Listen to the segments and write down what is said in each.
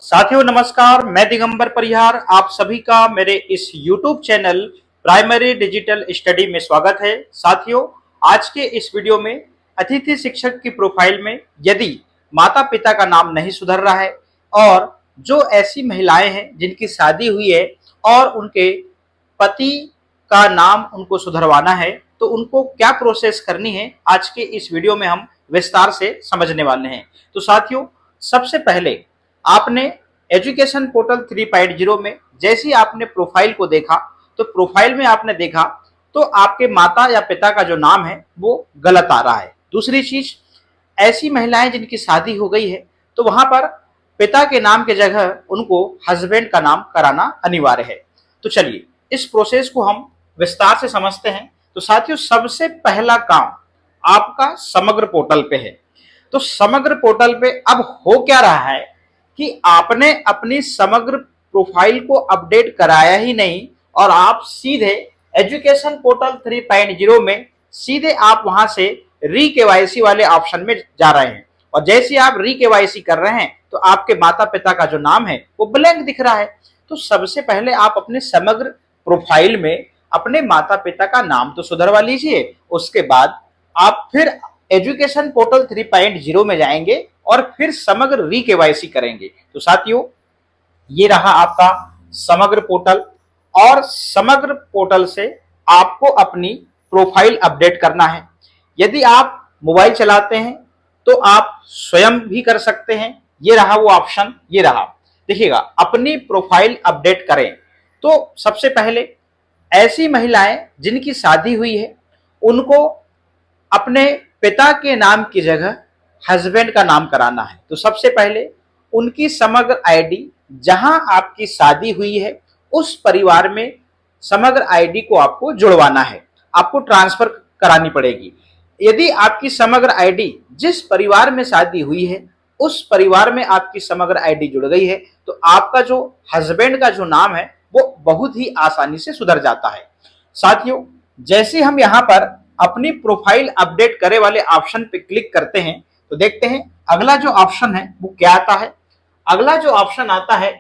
साथियों नमस्कार, मैं दिगंबर परिहार आप सभी का मेरे इस YouTube channel primary digital study में स्वागत है। साथियों, आज के इस वीडियो में अतिथि शिक्षक की प्रोफाइल में यदि माता पिता का नाम नहीं सुधर रहा है और जो ऐसी महिलाएं हैं जिनकी शादी हुई है और उनके पति का नाम उनको सुधरवाना है, तो उनको क्या प्रोसेस करनी है, आज के इस वीडियो में हम विस्तार से समझने वाले हैं। तो साथियों, सबसे पहले आपने एजुकेशन पोर्टल 3.0 में जैसे ही आपने प्रोफाइल को देखा, तो प्रोफाइल में आपने देखा तो आपके माता या पिता का जो नाम है वो गलत आ रहा है। दूसरी चीज, ऐसी महिलाएं जिनकी शादी हो गई है तो वहां पर पिता के नाम के जगह उनको हस्बैंड का नाम कराना अनिवार्य है। तो चलिए इस प्रोसेस को हम विस्तार से समझते हैं। तो साथियों, सबसे पहला काम आपका समग्र पोर्टल पे है। तो समग्र पोर्टल पे अब हो क्या रहा है कि आपने अपनी समग्र प्रोफाइल को अपडेट कराया ही नहीं और आप सीधे एजुकेशन पोर्टल 3.0 में सीधे आप वहां से री केवाईसी वाले ऑप्शन में जा रहे हैं और जैसे आप री केवाईसी कर रहे हैं तो आपके माता पिता का जो नाम है वो ब्लैंक दिख रहा है। तो सबसे पहले आप अपने समग्र प्रोफाइल में अपने माता पिता का नाम तो सुधरवा लीजिए, उसके बाद आप फिर एजुकेशन पोर्टल 3.0 में जाएंगे और फिर समग्र री केवाईसी करेंगे। तो साथियों, ये रहा आपका समग्र पोर्टल और समग्र पोर्टल से आपको अपनी प्रोफाइल अपडेट करना है। यदि आप मोबाइल चलाते हैं तो आप स्वयं भी कर सकते हैं। ये रहा वो ऑप्शन, ये रहा, देखिएगा अपनी प्रोफाइल अपडेट करें। तो सबसे पहले ऐसी महिलाएं जिनकी शादी हुई है उनको अपने पिता के नाम की जगह हस्बैंड का नाम कराना है। तो सबसे पहले उनकी समग्र आईडी, जहां आपकी शादी हुई है उस परिवार में समग्र आईडी को आपको जुड़वाना है, आपको ट्रांसफर करानी पड़ेगी। यदि आपकी समग्र आईडी जिस परिवार में शादी हुई है उस परिवार में आपकी समग्र आईडी जुड़ गई है तो आपका जो हस्बैंड का जो नाम है वो बहुत ही आसानी से सुधर जाता है। साथियों, जैसे हम यहाँ पर अपनी प्रोफाइल अपडेट करे वाले ऑप्शन पे क्लिक करते हैं तो देखते हैं अगला जो ऑप्शन है वो क्या आता है। अगला जो ऑप्शन आता है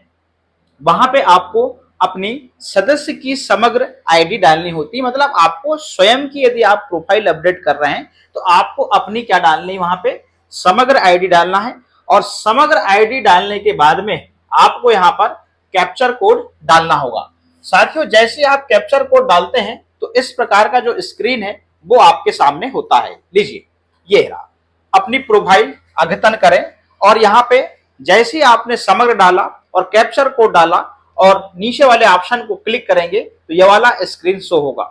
वहां पे आपको अपनी सदस्य की समग्र आईडी डालनी होती है। मतलब आपको स्वयं की यदि आप प्रोफाइल अपडेट कर रहे हैं तो आपको अपनी क्या डालनी है, वहां पे समग्र आईडी डालना है और समग्र आईडी डालने के बाद में आपको यहाँ पर कैप्चर कोड डालना होगा। साथियों, जैसे आप कैप्चर कोड डालते हैं तो इस प्रकार का जो स्क्रीन है वो आपके सामने होता है। लीजिए, ये रहा, अपनी प्रोफाइल अद्यतन करें और यहाँ पे जैसे आपने समग्र डाला और कैप्चर कोड डाला और नीचे वाले ऑप्शन को क्लिक करेंगे तो ये वाला स्क्रीन शो होगा।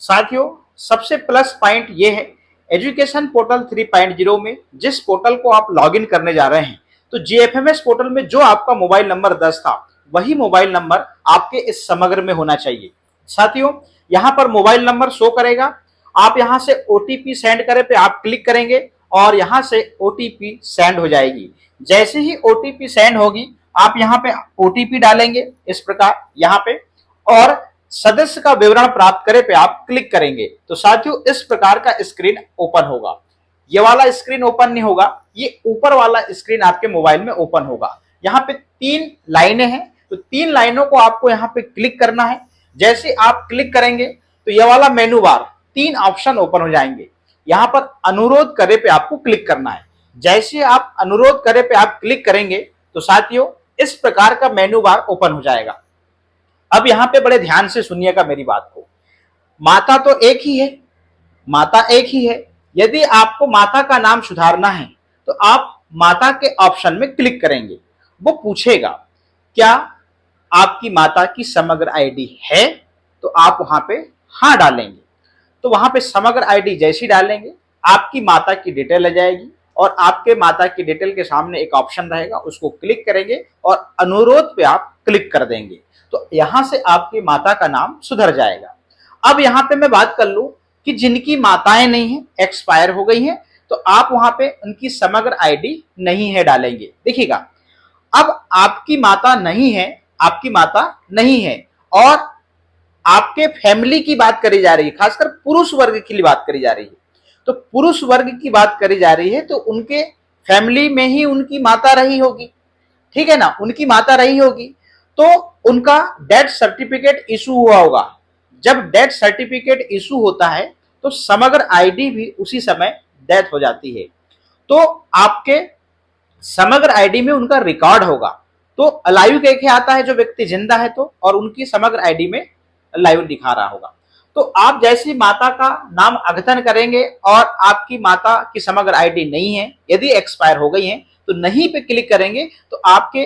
साथियों, सबसे प्लस पॉइंट ये है एजुकेशन पोर्टल 3.0 में जिस पोर्टल को आप लॉगिन करने जा रहे हैं तो जीएफएमएस पोर्टल में जो आपका मोबाइल नंबर दर्ज था वही मोबाइल नंबर आपके इस समग्र में होना चाहिए। साथियों, यहाँ पर मोबाइल नंबर शो करेगा, आप यहाँ से ओटीपी सेंड करे पे आप क्लिक करेंगे और यहाँ से ओटीपी सेंड हो जाएगी। जैसे ही ओटीपी सेंड होगी आप यहाँ पे ओटीपी डालेंगे इस प्रकार यहाँ पे और सदस्य का विवरण प्राप्त करे पे आप क्लिक करेंगे तो साथियों इस प्रकार का स्क्रीन ओपन होगा। ये वाला स्क्रीन ओपन नहीं होगा, ये ऊपर वाला स्क्रीन आपके मोबाइल में ओपन होगा। यहाँ पे 3 लाइनें हैं तो 3 लाइनों को आपको यहाँ पे क्लिक करना है। जैसे आप क्लिक करेंगे तो ये वाला मेनू बार 3 ऑप्शन ओपन हो जाएंगे। यहाँ पर अनुरोध करे पे आपको क्लिक करना है। जैसे आप अनुरोध करे पे आप क्लिक करेंगे तो साथियों इस प्रकार का मेनू बार ओपन हो जाएगा। अब यहाँ पे बड़े ध्यान से सुनिएगा मेरी बात को। माता तो एक ही है, माता एक ही है। यदि आपको माता का नाम सुधारना है तो आप माता के ऑप्शन में क्लिक करेंगे। वो पूछेगा क्या आपकी माता की समग्र आईडी है, तो आप वहां पे हाँ डालेंगे। तो वहां पे समग्र आईडी जैसी डालेंगे आपकी माता की डिटेल आ जाएगी और आपके माता की डिटेल के सामने एक ऑप्शन रहेगा, उसको क्लिक करेंगे और अनुरोध पे आप क्लिक कर देंगे तो यहां से आपकी माता का नाम सुधर जाएगा। अब यहाँ पे मैं बात कर लूं कि जिनकी माताएं नहीं है, एक्सपायर हो गई हैं, तो आप वहां पे उनकी समग्र आईडी नहीं है डालेंगे। देखिएगा, अब आपकी माता नहीं है, आपकी माता नहीं है और आपके फैमिली की बात करी जा रही है, खासकर पुरुष वर्ग की बात करी जा रही है। तो पुरुष वर्ग की बात करी जा रही है तो उनके फैमिली में ही उनकी माता रही होगी। ठीक है ना, उनकी माता रही होगी, तो उनका डेथ सर्टिफिकेट इशू हुआ होगा। जब डेथ सर्टिफिकेट इशू होता है तो समग्र आईडी भी उसी समय डेथ हो जाती है, तो आपके समग्र आईडी में उनका रिकॉर्ड होगा। तो अलाइव कह के आता है जो व्यक्ति जिंदा है तो, और उनकी समग्र आईडी में लाइव दिखा रहा होगा। तो आप जैसी माता का नाम अद्यतन करेंगे और आपकी माता की समग्र आईडी नहीं है, यदि एक्सपायर हो गई है, तो नहीं पे क्लिक करेंगे तो आपके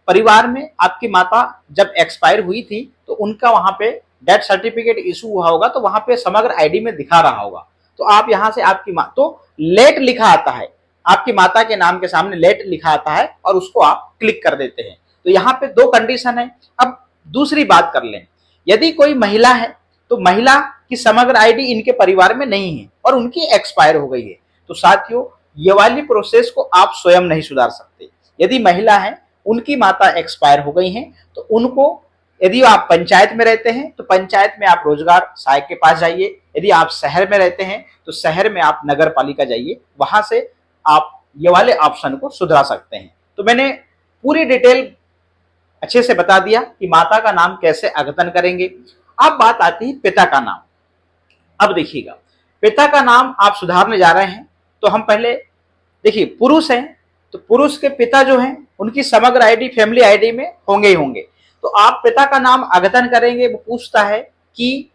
परिवार में आपकी माता जब एक्सपायर हुई थी तो उनका वहां पे डेथ सर्टिफिकेट इशू हुआ होगा, तो वहां पे समग्र आईडी में दिखा रहा होगा। तो आप यहां से आपकी तो लेट लिखा आता है, आपकी माता के नाम के सामने लेट लिखा आता है और उसको आप क्लिक कर देते हैं। तो यहाँ पे दो कंडीशन है। अब दूसरी बात कर लें, यदि कोई महिला है तो महिला की समग्र आईडी इनके परिवार में नहीं है और उनकी एक्सपायर हो गई है, तो साथियों ये वाली प्रोसेस को आप स्वयं नहीं सुधार सकते। यदि महिला है, उनकी माता एक्सपायर हो गई है, तो उनको, यदि आप पंचायत में रहते हैं तो पंचायत में आप रोजगार सहायक के पास जाइए, यदि आप शहर में रहते हैं तो शहर में आप नगर पालिका जाइए, वहां से आप ये वाले ऑप्शन को सुधरा सकते हैं। तो मैंने पूरी डिटेल अच्छे से बता दिया कि माता का नाम कैसे अद्यतन करेंगे। अब बात आती है पिता का नाम। अब देखिएगा, पिता का नाम आप सुधारने जा रहे हैं तो हम पहले देखिए, पुरुष हैं तो पुरुष के पिता जो हैं उनकी समग्र आईडी फैमिली आईडी में होंगे ही होंगे। तो आप पिता का नाम अद्यतन करेंगे, वो पूछता है कि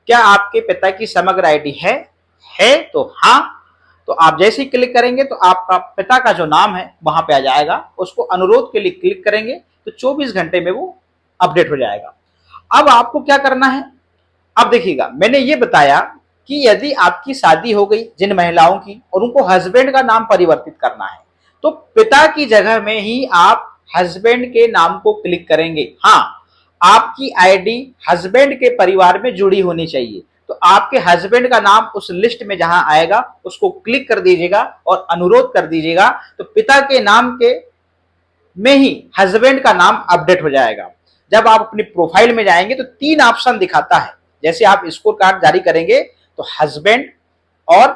क्या आपके पिता की समग्र आईडी है तो हाँ, तो आप जैसे ही क्लिक करेंगे तो आपका पिता का जो नाम है वहां पे आ जाएगा, उसको अनुरोध के लिए क्लिक करेंगे तो 24 घंटे में वो अपडेट हो जाएगा। अब आपको क्या करना है, अब देखिएगा, मैंने ये बताया कि यदि आपकी शादी हो गई जिन महिलाओं की और उनको हस्बैंड का नाम परिवर्तित करना है, तो पिता की जगह में ही आप हस्बैंड के नाम को क्लिक करेंगे। हाँ, आपकी आईडी हस्बैंड के परिवार में जुड़ी होनी चाहिए, तो आपके हस्बैंड का नाम उस लिस्ट में जहां आएगा उसको क्लिक कर दीजिएगा और अनुरोध कर दीजिएगा, तो पिता के नाम के में ही हस्बैंड का नाम अपडेट हो जाएगा। जब आप अपनी प्रोफाइल में जाएंगे तो 3 ऑप्शन दिखाता है, जैसे आप स्कोर कार्ड जारी करेंगे तो हस्बैंड और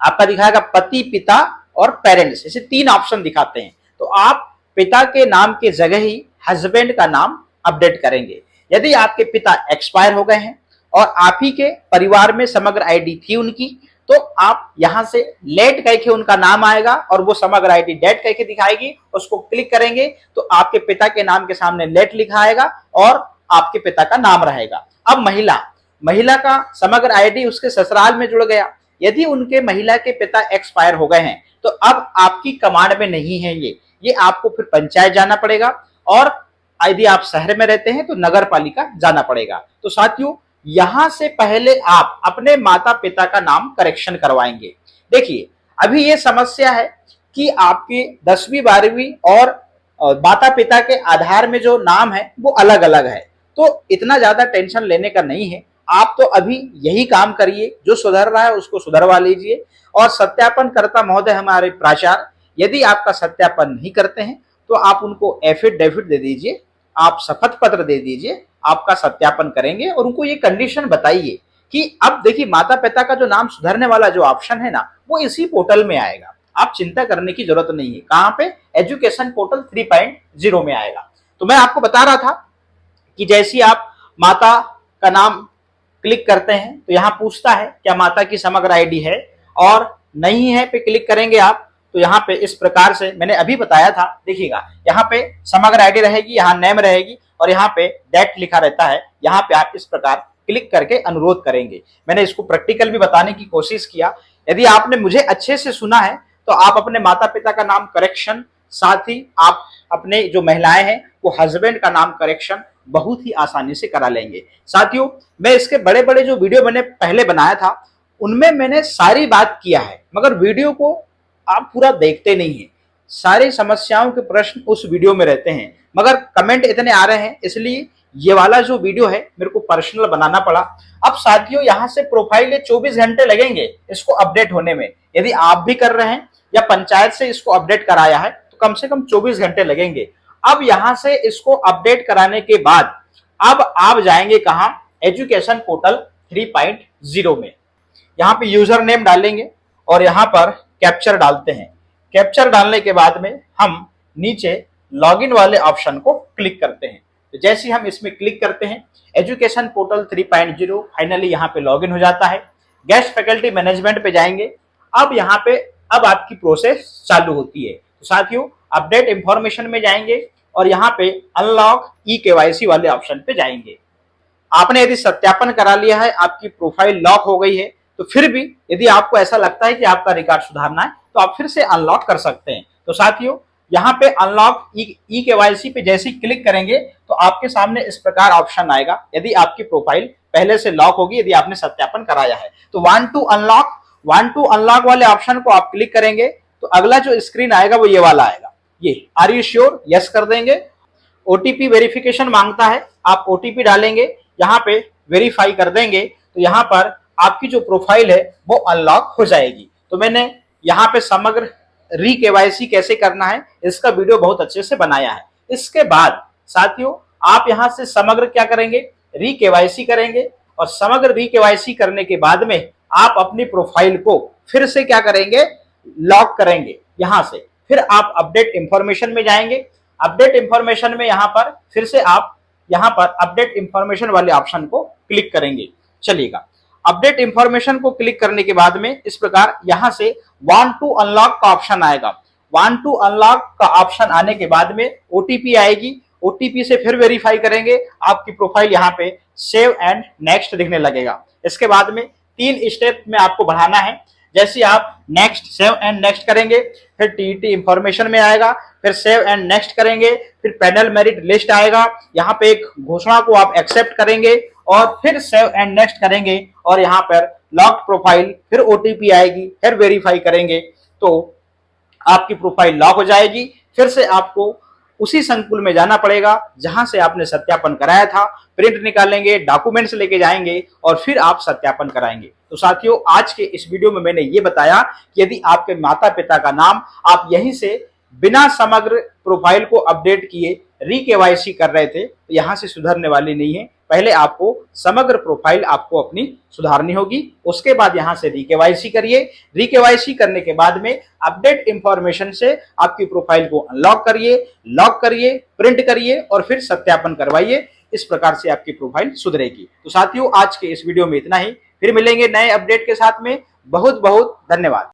आपका दिखाएगा पति, पिता और पेरेंट्स, ऐसे 3 ऑप्शन दिखाते हैं। तो आप पिता के नाम के जगह ही हस्बैंड का नाम अपडेट करेंगे। यदि आपके पिता एक्सपायर हो गए हैं और आप ही के परिवार में समग्र आईडी थी उनकी, तो आप यहां से लेट कह के उनका नाम आएगा और वो समग्र आईडी डेट कह के दिखाएगी, उसको क्लिक करेंगे तो आपके पिता के नाम के सामने लेट लिखा आएगा और आपके पिता का नाम रहेगा। अब महिला का समग्र आईडी उसके ससुराल में जुड़ गया। यदि उनके महिला के पिता एक्सपायर हो गए हैं तो अब आपकी कमांड में नहीं है, ये आपको फिर पंचायत जाना पड़ेगा, और यदि आप शहर में रहते हैं तो नगर पालिका जाना पड़ेगा। तो साथियों, यहां से पहले आप अपने माता पिता का नाम करेक्शन करवाएंगे। देखिए, अभी ये समस्या है कि आपके 10वीं 12वीं और माता पिता के आधार में जो नाम है वो अलग अलग है, तो इतना ज्यादा टेंशन लेने का नहीं है। आप तो अभी यही काम करिए, जो सुधर रहा है उसको सुधरवा लीजिए। और सत्यापन करता महोदय हमारे प्राचार्य, यदि आपका सत्यापन नहीं करते हैं तो आप उनको एफिडेविट दे दीजिए, आप शपथ पत्र दे दीजिए, आपका सत्यापन करेंगे। और उनको ये कंडीशन बताइए कि अब देखिए, माता पिता का जो नाम सुधरने वाला जो ऑप्शन है ना, वो इसी पोर्टल में आएगा, आप चिंता करने की जरूरत नहीं है। कहां पे? एजुकेशन पोर्टल 3.0 में आएगा। तो मैं आपको बता रहा था कि जैसी आप माता का नाम क्लिक करते हैं तो यहां पूछता है क्या माता की समग्र आईडी है, और नहीं है पे क्लिक करेंगे आप तो यहाँ पे इस प्रकार से मैंने अभी बताया था। देखिएगा, यहाँ पे समग्र आईडी रहेगी, यहाँ नेम रहेगी और यहाँ पे डेट लिखा रहता है। यहाँ पे आप इस प्रकार क्लिक करके अनुरोध करेंगे। मैंने इसको प्रैक्टिकल भी बताने की कोशिश किया। यदि आपने मुझे अच्छे से सुना है तो आप अपने माता पिता का नाम करेक्शन, साथ ही आप अपने जो महिलाएं हैं वो हस्बैंड का नाम करेक्शन बहुत ही आसानी से करा लेंगे। साथियों, मैं इसके बड़े बड़े जो वीडियो मैंने पहले बनाया था उनमें मैंने सारी बात किया है, मगर वीडियो को आप पूरा देखते नहीं है। सारी समस्याओं के प्रश्न उस वीडियो में रहते हैं, मगर कमेंट इतने आ रहे हैं इसलिए ये वाला जो वीडियो है मेरे को पर्सनल बनाना पड़ा। अब साथियों, यहाँ से प्रोफाइल 24 घंटे लगेंगे इसको अपडेट होने में। यदि आप भी कर रहे हैं या पंचायत से इसको अपडेट कराया है तो कम से कम 24 घंटे लगेंगे। अब यहाँ से इसको अपडेट कराने के बाद अब आप जाएंगे कहाँ? एजुकेशन पोर्टल 3.0 में। यहाँ पे यूजर नेम डालेंगे और यहाँ पर कैप्चर डालते हैं। कैप्चर डालने के बाद में हम नीचे लॉगिन वाले ऑप्शन को क्लिक करते हैं। तो जैसे ही हम इसमें क्लिक करते हैं, एजुकेशन पोर्टल 3.0 फाइनली यहाँ पे लॉगिन हो जाता है। गेस्ट फैकल्टी मैनेजमेंट पे जाएंगे। अब यहाँ पे अब आपकी प्रोसेस चालू होती है। तो साथियों, अपडेट इंफॉर्मेशन में जाएंगे और यहाँ पे अनलॉक ई-केवाईसी वाले ऑप्शन पे जाएंगे। आपने यदि सत्यापन करा लिया है, आपकी प्रोफाइल लॉक हो गई है, तो फिर भी यदि आपको ऐसा लगता है कि आपका रिकॉर्ड सुधारना है तो आप फिर से अनलॉक कर सकते हैं। तो साथियों, यहाँ पे अनलॉक ई-केवाईसी पे जैसे ही क्लिक करेंगे तो आपके सामने इस प्रकार ऑप्शन आएगा। यदि आपकी प्रोफाइल पहले से लॉक होगी, यदि आपने सत्यापन कराया है, तो वांट टू अनलॉक वाले ऑप्शन को आप क्लिक करेंगे तो अगला जो स्क्रीन आएगा वो ये वाला आएगा। ये आर यू श्योर, यस कर देंगे। ओटीपी वेरिफिकेशन मांगता है, आप ओटीपी डालेंगे, यहाँ पे वेरीफाई कर देंगे तो यहाँ पर आपकी जो प्रोफाइल है वो अनलॉक हो जाएगी। तो मैंने यहाँ पे समग्र री केवाईसी कैसे करना है इसका वीडियो बहुत अच्छे से बनाया है। इसके बाद साथियों, आप यहाँ से समग्र क्या करेंगे, री केवाईसी करेंगे और समग्र री केवाईसी करने के बाद में आप अपनी प्रोफाइल को फिर से क्या करेंगे, लॉक करेंगे। यहाँ से फिर आप अपडेट इंफॉर्मेशन में जाएंगे। अपडेट इंफॉर्मेशन में यहाँ पर फिर से आप यहाँ पर अपडेट इंफॉर्मेशन वाले ऑप्शन को क्लिक करेंगे। चलिएगा, अपडेट इंफॉर्मेशन को क्लिक करने के बाद में इस प्रकार यहाँ से वांट टू अनलॉक का ऑप्शन आएगा। वांट टू अनलॉक का ऑप्शन आने के बाद में ओटीपी आएगी। ओटीपी से फिर वेरीफाई करेंगे, आपकी प्रोफाइल यहाँ पे सेव एंड नेक्स्ट दिखने लगेगा। इसके बाद में 3 स्टेप में आपको बढ़ाना है। जैसे आप नेक्स्ट, सेव एंड नेक्स्ट करेंगे, फिर टीईटी इंफॉर्मेशन में आएगा, फिर सेव एंड नेक्स्ट करेंगे, फिर पैनल मेरिट लिस्ट आएगा। यहाँ पे एक घोषणा को आप एक्सेप्ट करेंगे और फिर सेव एंड नेक्स्ट करेंगे और यहाँ पर लॉक्ड प्रोफाइल, फिर ओटीपी आएगी, फिर वेरीफाई करेंगे तो आपकी प्रोफाइल लॉक हो जाएगी। फिर से आपको उसी संकुल में जाना पड़ेगा जहां से आपने सत्यापन कराया था। प्रिंट निकालेंगे, डॉक्यूमेंट्स लेके जाएंगे और फिर आप सत्यापन कराएंगे। तो साथियों, आज के इस वीडियो में मैंने ये बताया कि यदि आपके माता पिता का नाम आप यहीं से बिना समग्र प्रोफाइल को अपडेट किए री केवाईसी कर रहे थे तो यहाँ से सुधरने वाली नहीं है। पहले आपको समग्र प्रोफाइल आपको अपनी सुधारनी होगी, उसके बाद यहाँ से री केवाईसी करिए। री केवाईसी करने के बाद में अपडेट इंफॉर्मेशन से आपकी प्रोफाइल को अनलॉक करिए, लॉक करिए, प्रिंट करिए और फिर सत्यापन करवाइए। इस प्रकार से आपकी प्रोफाइल सुधरेगी। तो साथियों, आज के इस वीडियो में इतना ही। फिर मिलेंगे नए अपडेट के साथ में। बहुत बहुत धन्यवाद।